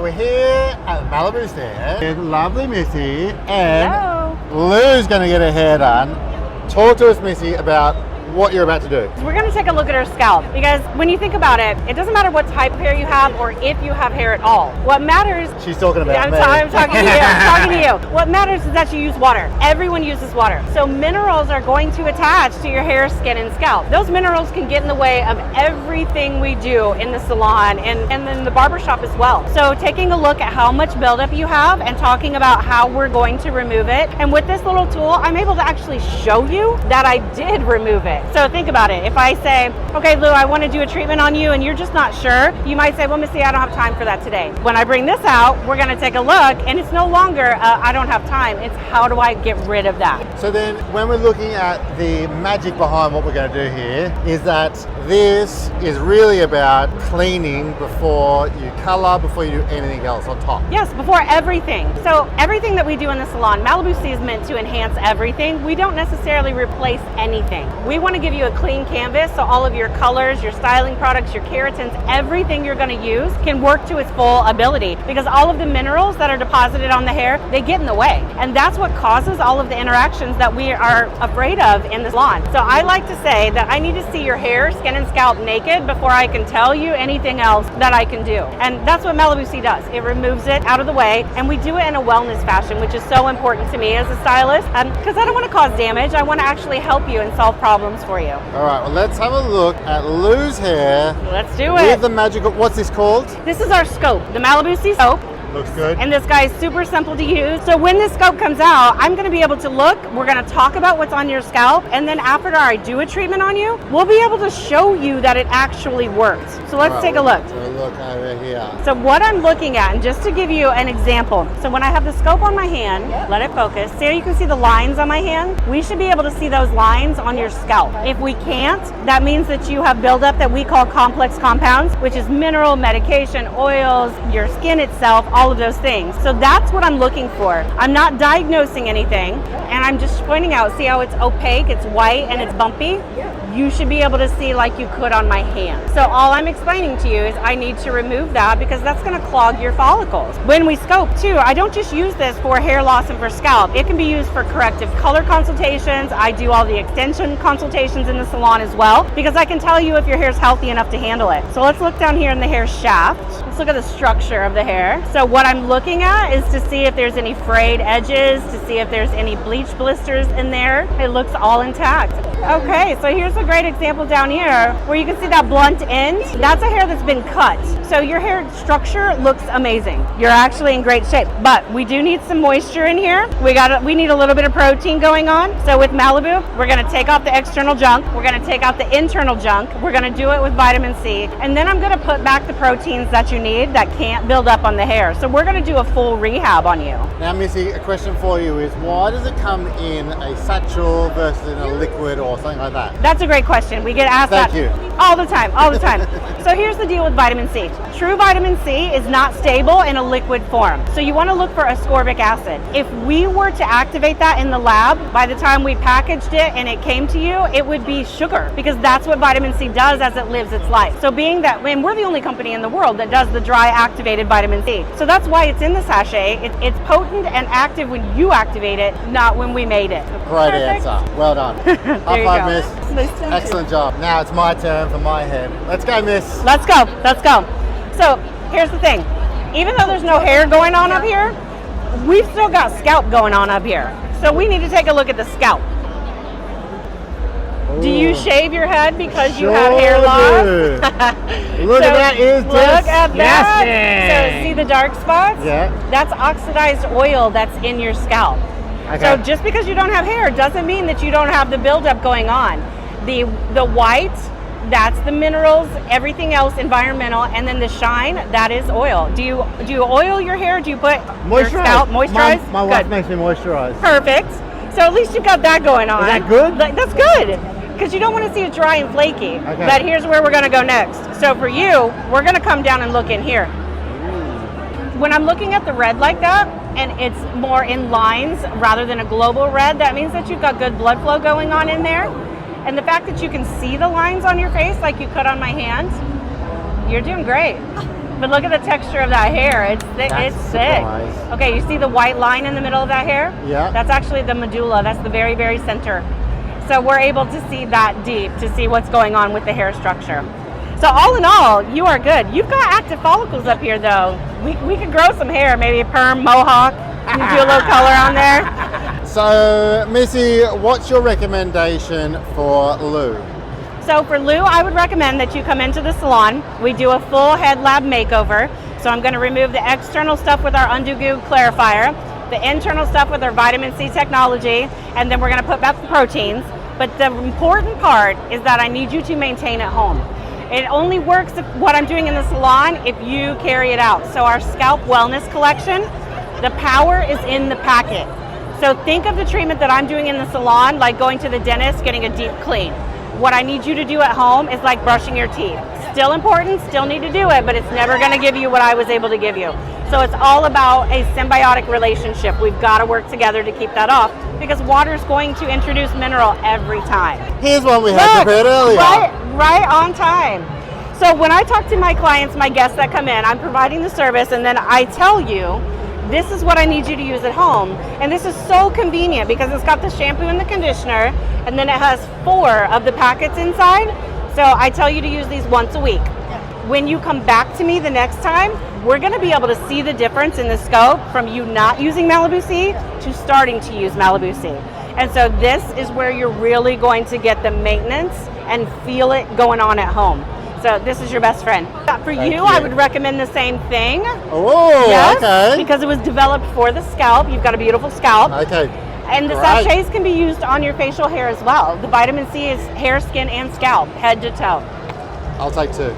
We're here at Malibu C with lovely Missy, and Hello. Lou's going to get her hair done. Talk to us, Missy, about what you're about to do. We're going to take a look at her scalp, because when you think about it, it doesn't matter what type of hair you have or if you have hair at all. What matters... She's talking about me. I'm talking to you. I'm talking to you. What matters is that you use water. Everyone uses water. So minerals are going to attach to your hair, skin, and scalp. Those minerals can get in the way of everything we do in the salon and then the barbershop as well. So taking a look at how much buildup you have and talking about how we're going to remove it. And with this little tool, I'm able to actually show you that I did remove it. So think about it. If I say, okay, Lou, I want to do a treatment on you and you're just not sure, you might say, well, Missy, I don't have time for that today. When I bring this out, we're going to take a look, and it's no longer, I don't have time. It's how do I get rid of that? So then when we're looking at the magic behind what we're going to do here, is that this is really about cleaning before you color, before you do anything else on top. Yes, before everything. So everything that we do in the salon, Malibu C is meant to enhance everything. We don't necessarily replace anything. We want to give you a clean canvas, so all of your colors, your styling products, your keratins, everything you're going to use can work to its full ability, because all of the minerals that are deposited on the hair, they get in the way. And that's what causes all of the interactions that we are afraid of in the salon. So I like to say that I need to see your hair, skin, and scalp naked before I can tell you anything else that I can do. And that's what Malibu C does. It removes it out of the way, and we do it in a wellness fashion, which is so important to me as a stylist, because I don't want to cause damage. I want to actually help you and solve problems for you. All right, well, let's have a look at Lou's hair. Let's do it. With the magical, what's this called? This is our scope, the Malibu C scope. Looks good. And this guy is super simple to use. So when this scope comes out, I'm going to be able to look, we're going to talk about what's on your scalp, and then after I do a treatment on you, we'll be able to show you that it actually works. So let's take a look. Look over here. So what I'm looking at, and just to give you an example, so when I have the scope on my hand, let it focus. See how you can see the lines on my hand? We should be able to see those lines on your scalp. If we can't, that means that you have buildup that we call complex compounds, which is mineral, medication, oils, your skin itself, all of those things. So that's what I'm looking for. I'm not diagnosing anything, and I'm just pointing out, see how it's opaque, it's white, and it's bumpy? You should be able to see like you could on my hand. So all I'm explaining to you is I need to remove that, because that's going to clog your follicles. When we scope too, I don't just use this for hair loss and for scalp. It can be used for corrective color consultations. I do all the extension consultations in the salon as well, because I can tell you if your hair is healthy enough to handle it. So let's look down here in the hair shaft. Let's look at the structure of the hair. So what I'm looking at is to see if there's any frayed edges, to see if there's any bleach blisters in there. It looks all intact. Okay, so here's a great example down here where you can see that blunt end. That's a hair that's been cut. So your hair structure looks amazing. You're actually in great shape, but we do need some moisture in here. We need a little bit of protein going on. So with Malibu, we're gonna take off the external junk. We're gonna take out the internal junk. We're gonna do it with vitamin C. And then I'm gonna put back the proteins that you need that can't build up on the hair. So we're gonna do a full rehab on you. Now, Missy, a question for you is, why does it come in a satchel versus in a liquid or something like that? That's a great question. We get asked that all the time, all the time. So here's the deal with vitamin C. True vitamin C is not stable in a liquid form. So you want to look for ascorbic acid. If we were to activate that in the lab, by the time we packaged it and it came to you, it would be sugar, because that's what vitamin C does as it lives its life. So being that, and we're the only company in the world that does the dry activated vitamin C. So that's why it's in the sachet. It's potent and active when you activate it, not when we made it. Great answer. Well done. High five, Miss. Nice. Excellent job. Now it's my turn for my head. Let's go, Miss. Let's go. Let's go. So here's the thing. Even though there's no hair going on up here, we've still got scalp going on up here. So we need to take a look at the scalp. Ooh. Do you shave your head because you have hair loss? Look at that. Look at that. So see the dark spots? Yeah. That's oxidized oil that's in your scalp. Okay. So just because you don't have hair doesn't mean that you don't have the buildup going on. The white, that's the minerals, everything else environmental, and then the shine, that is oil. Do you oil your hair? Do you put your scalp moisturize? My wife makes me moisturize. Perfect. So at least you've got that going on. Is that good? That's good, because you don't want to see it dry and flaky. Okay. But here's where we're going to go next. So for you, we're going to come down and look in here. When I'm looking at the red like that, and it's more in lines rather than a global red, that means that you've got good blood flow going on in there. And the fact that you can see the lines on your face like you could on my hand, you're doing great. But look at the texture of that hair. It's thick. That's It's thick. nice. Okay, you see the white line in the middle of that hair? Yeah. That's actually the medulla. That's the very, very center. So we're able to see that deep to see what's going on with the hair structure. So all in all, you are good. You've got active follicles up here though. We could grow some hair, maybe a perm, mohawk. You do a little color on there. So, Missy, what's your recommendation for Lou? So for Lou, I would recommend that you come into the salon. We do a full head lab makeover. So I'm going to remove the external stuff with our Undo Goo clarifier, the internal stuff with our vitamin C technology, and then we're going to put back the proteins. But the important part is that I need you to maintain at home. It only works if what I'm doing in the salon if you carry it out. So our scalp wellness collection, the power is in the packet. So think of the treatment that I'm doing in the salon like going to the dentist, getting a deep clean. What I need you to do at home is like brushing your teeth. Still important, still need to do it, but it's never going to give you what I was able to give you. So it's all about a symbiotic relationship. We've got to work together to keep that off because water is going to introduce mineral every time. Here's one we had prepared earlier. Right on time. So when I talk to my clients, my guests that come in, I'm providing the service and then I tell you, this is what I need you to use at home. And this is so convenient because it's got the shampoo and the conditioner and then it has 4 of the packets inside. So I tell you to use these once a week. When you come back to me the next time, we're going to be able to see the difference in the scope from you not using Malibu C to starting to use Malibu C. And so this is where you're really going to get the maintenance and feel it going on at home. So this is your best friend. For you, I would recommend the same thing. Oh, yes, okay. because it was developed for the scalp. You've got a beautiful scalp. Okay. And the sachets can be used on your facial hair as well. The vitamin C is hair, skin, and scalp, head to toe. I'll take 2.